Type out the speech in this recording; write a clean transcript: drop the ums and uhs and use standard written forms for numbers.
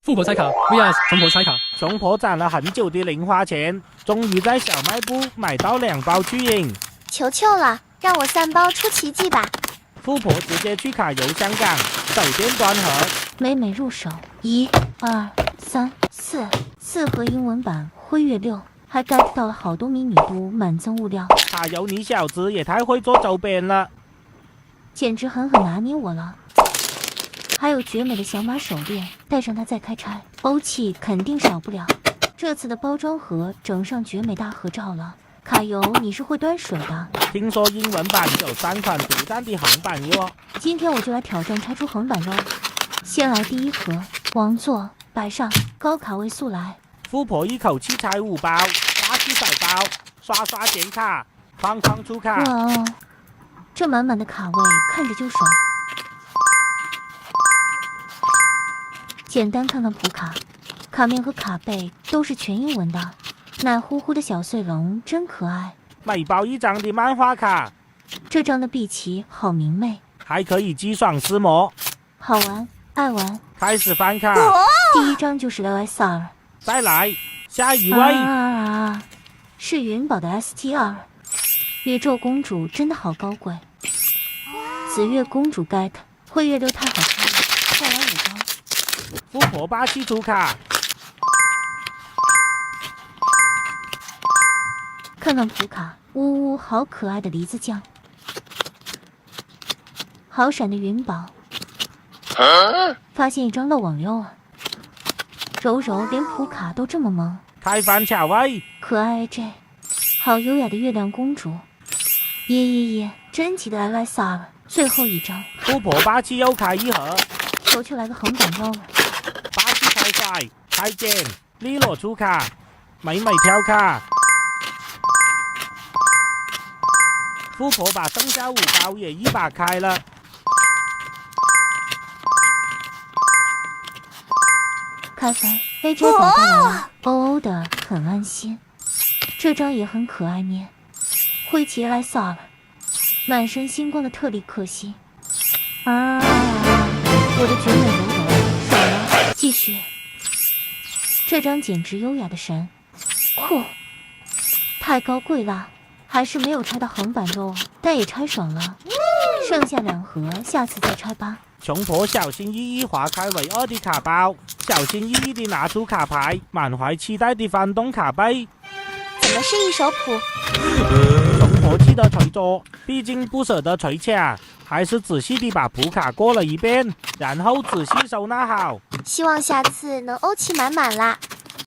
富婆拆卡 vs 穷婆拆卡。穷婆攒了很久的零花钱，终于在小卖部买到2包去瘾。求求了，让我3包出奇迹吧！富婆直接去卡游香港，手电端盒。美美入手，1、2、3、4盒英文版辉月6，还 get 到了好多迷你度满增物料。卡游你小子也太会做周边了，简直狠狠拿捏我了。还有绝美的小马手链，带上它再开拆，欧气肯定少不了。这次的包装盒整上绝美大合照了。卡游，你是会端水的。听说英文版有3款独占的横版哟。今天我就来挑战拆出横版喽。先来第1盒，王座摆上，高卡位速来。富婆一口气拆5包，大气手包，刷刷点卡，哐哐出卡。哇哦，这满满的卡位看着就爽。简单看看普卡，卡面和卡背都是全英文的，奶乎乎的小碎龙真可爱。每包1张的漫画卡，这张的碧琪好明媚，还可以击爽撕膜。好玩，爱玩。开始翻卡，第1张就是 LSR， 再来下一位。是云宝的 STR。宇宙公主真的好高贵。紫月公主 get， 辉月6太好看了，再来5张。富婆霸气出卡，看看普卡，呜呜，好可爱的梨子酱，好闪的云宝。发现1张漏网溜啊！柔柔连普卡都这么萌，开翻卡位，可爱 AJ， 好优雅的月亮公主，耶，真奇的 LSR， 最后1张。富婆霸气又开1盒，求求来个横版肉了。霸气开快，开剑，利落出卡，美美飘卡。富婆把剩下5包也一把开了。开翻 AJ 宝宝来了，欧的很安心。这张也很可爱捏，灰旗来撒了，满身星光的特立克星。我的绝美柔柔，爽了！继续，这张简直优雅的神，酷，太高贵了，还是没有拆到横版肉，但也拆爽了。剩下2盒，下次再拆吧。穷婆小心翼翼划开为2的卡包，小心翼翼地拿出卡牌，满怀期待地翻动卡背。怎么是一手谱？穷婆气得捶桌，毕竟不舍得捶卡，还是仔细地把普卡过了一遍，然后仔细收纳好。希望下次能欧气满满啦。